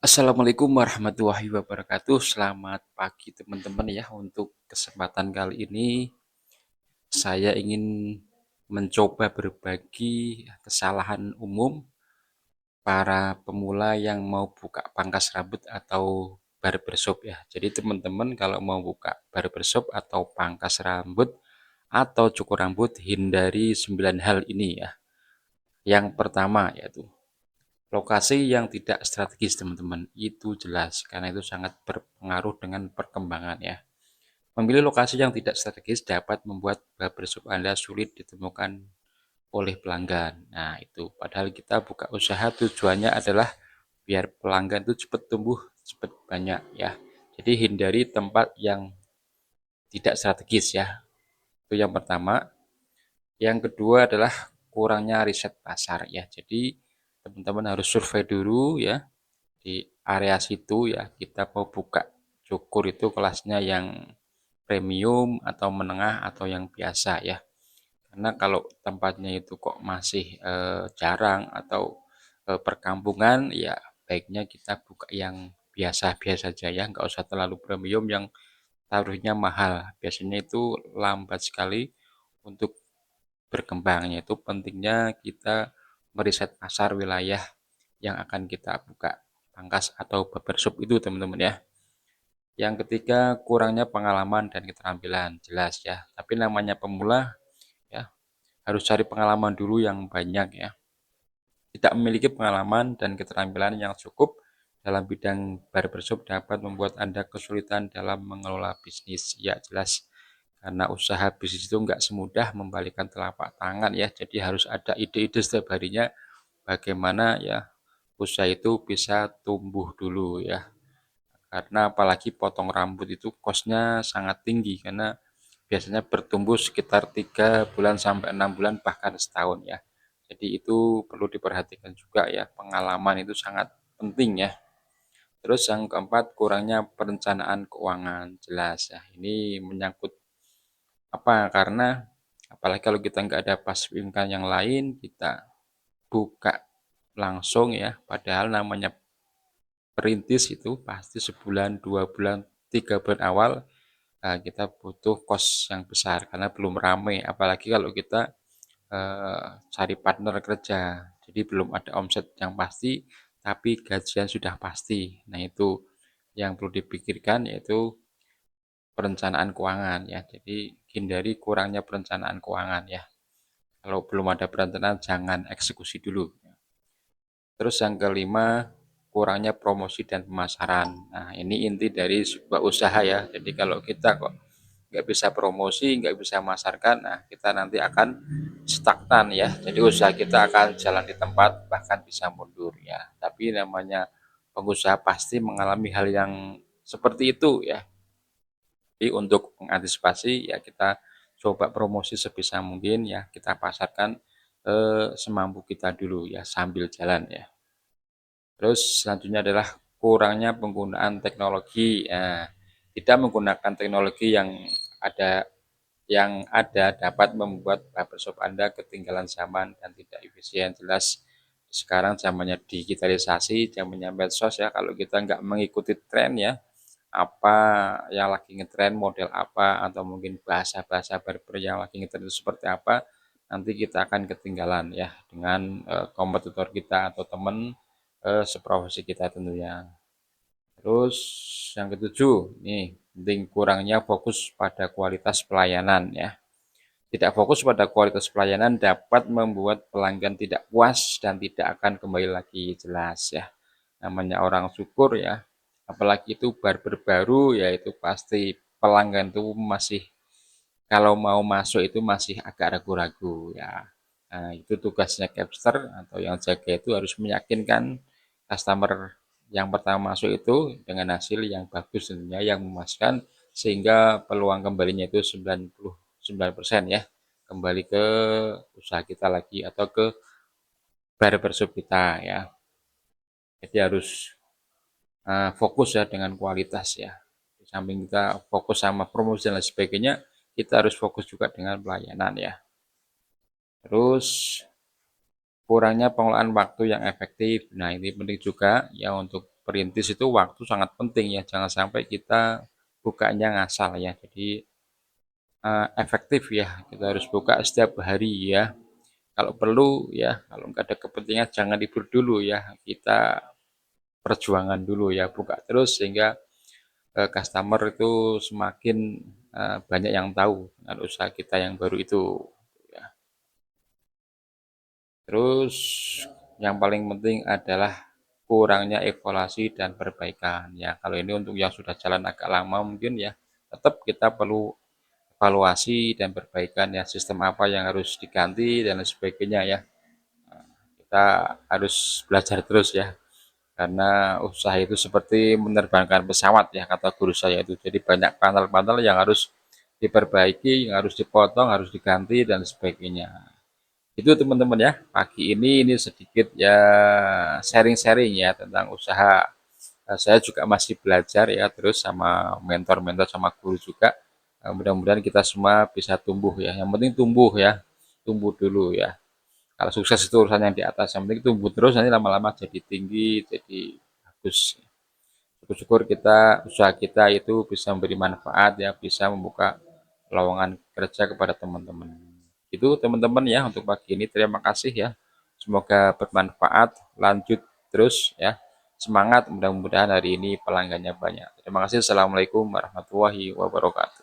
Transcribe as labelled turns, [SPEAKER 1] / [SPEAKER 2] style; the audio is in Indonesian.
[SPEAKER 1] Assalamualaikum warahmatullahi wabarakatuh. Selamat pagi teman-teman ya. Untuk kesempatan kali ini saya ingin mencoba berbagi kesalahan umum para pemula yang mau buka pangkas rambut atau barbershop ya. Jadi teman-teman kalau mau buka barbershop atau pangkas rambut atau cukur rambut, hindari 9 hal ini ya. Yang pertama yaitu lokasi yang tidak strategis teman-teman, itu jelas karena itu sangat berpengaruh dengan perkembangan ya. Memilih lokasi yang tidak strategis dapat membuat barbershop Anda sulit ditemukan oleh pelanggan. Nah itu, padahal kita buka usaha tujuannya adalah biar pelanggan itu cepat tumbuh, cepat banyak ya. Jadi hindari tempat yang tidak strategis ya. Itu yang pertama. Yang kedua adalah kurangnya riset pasar ya. Jadi teman-teman harus survei dulu ya di area situ ya, kita mau buka cukur itu kelasnya yang premium atau menengah atau yang biasa ya. Karena kalau tempatnya itu kok masih jarang atau perkampungan ya, baiknya kita buka yang biasa-biasa saja ya, nggak usah terlalu premium yang taruhnya mahal. Biasanya itu lambat sekali untuk berkembangnya. Itu pentingnya kita meriset pasar wilayah yang akan kita buka pangkas atau barbershop itu teman-teman ya. Yang ketiga, kurangnya pengalaman dan keterampilan, jelas ya. Tapi namanya pemula ya, harus cari pengalaman dulu yang banyak ya. Tidak memiliki pengalaman dan keterampilan yang cukup dalam bidang barbershop dapat membuat Anda kesulitan dalam mengelola bisnis. Ya jelas, karena usaha bisnis itu nggak semudah membalikan telapak tangan ya. Jadi harus ada ide-ide setiap harinya bagaimana ya usaha itu bisa tumbuh dulu ya. Karena apalagi potong rambut itu kosnya sangat tinggi karena biasanya bertumbuh sekitar 3 bulan sampai 6 bulan bahkan setahun ya. Jadi itu perlu diperhatikan juga ya, pengalaman itu sangat penting ya. Terus yang keempat, kurangnya perencanaan keuangan, jelas ya. Ini menyangkut apa? Karena apalagi kalau kita nggak ada passive income yang lain, kita buka langsung ya, padahal namanya perintis itu pasti sebulan, 2 bulan, 3 bulan awal kita butuh kos yang besar karena belum ramai. Apalagi kalau kita cari partner kerja, jadi belum ada omset yang pasti, tapi gajian sudah pasti. Nah itu yang perlu dipikirkan yaitu perencanaan keuangan ya. Jadi hindari kurangnya perencanaan keuangan ya. Kalau belum ada perencanaan jangan eksekusi dulu. Terus yang kelima, kurangnya promosi dan pemasaran. Nah, ini inti dari sebuah usaha ya. Jadi kalau kita kok nggak bisa promosi, nggak bisa masarkan, nah kita nanti akan stagnan ya. Jadi usaha kita akan jalan di tempat, bahkan bisa mundur ya. Tapi namanya pengusaha pasti mengalami hal yang seperti itu ya. Jadi untuk mengantisipasi ya kita coba promosi sebisa mungkin ya, kita pasarkan semampu kita dulu ya sambil jalan ya. Terus selanjutnya adalah kurangnya penggunaan teknologi. Nah, tidak menggunakan teknologi yang ada dapat membuat barbershop Anda ketinggalan zaman dan tidak efisien. Jelas sekarang zamannya digitalisasi, zamannya medsos ya. Kalau kita nggak mengikuti tren ya, apa yang lagi ngetren, model apa, atau mungkin bahasa-bahasa barber yang lagi ngetren itu seperti apa, nanti kita akan ketinggalan ya dengan kompetitor kita atau teman seprofesi kita tentunya. Terus yang ketujuh, nih penting kurangnya fokus pada kualitas pelayanan ya. Tidak fokus pada kualitas pelayanan dapat membuat pelanggan tidak puas dan tidak akan kembali lagi, jelas ya. Namanya orang syukur ya, apalagi itu barber baru ya, itu pasti pelanggan itu masih, kalau mau masuk itu masih agak ragu-ragu ya. Nah, itu tugasnya capster atau yang jaga itu harus meyakinkan customer yang pertama masuk itu dengan hasil yang bagus tentunya, yang memuaskan, sehingga peluang kembalinya itu 99% ya, kembali ke usaha kita lagi atau ke barbershop kita ya. Jadi harus fokus ya dengan kualitas ya. Di samping kita fokus sama promosi dan lain sebagainya, kita harus fokus juga dengan pelayanan ya. Terus kurangnya pengelolaan waktu yang efektif. Nah, ini penting juga ya untuk perintis itu waktu sangat penting ya, jangan sampai kita bukanya ngasal ya. Jadi efektif ya, kita harus buka setiap hari ya. Kalau perlu ya, kalau nggak ada kepentingan jangan libur dulu ya, kita perjuangan dulu ya, buka terus sehingga customer itu semakin banyak yang tahu dengan usaha kita yang baru itu ya. Terus yang paling penting adalah kurangnya evaluasi dan perbaikan ya. Kalau ini untuk yang sudah jalan agak lama mungkin ya, tetap kita perlu evaluasi dan perbaikan ya, sistem apa yang harus diganti dan lain sebagainya ya. Kita harus belajar terus ya, karena usaha itu seperti menerbangkan pesawat ya, kata guru saya itu. Jadi banyak panel-panel yang harus diperbaiki, yang harus dipotong, harus diganti dan sebagainya. Itu teman-teman ya, pagi ini sedikit ya sharing-sharing ya tentang usaha. Saya juga masih belajar ya, terus sama mentor-mentor sama guru juga. Mudah-mudahan kita semua bisa tumbuh ya. Yang penting tumbuh ya, tumbuh dulu ya. Kalau sukses itu urusan yang di atas, yang penting tumbuh terus, nanti lama-lama jadi tinggi, jadi bagus. Syukur-syukur kita, usaha kita itu bisa memberi manfaat ya, bisa membuka lowongan kerja kepada teman-teman. Itu teman-teman ya untuk pagi ini, terima kasih ya. Semoga bermanfaat, lanjut terus ya. Semangat, mudah-mudahan hari ini pelanggannya banyak. Terima kasih. Assalamualaikum warahmatullahi wabarakatuh.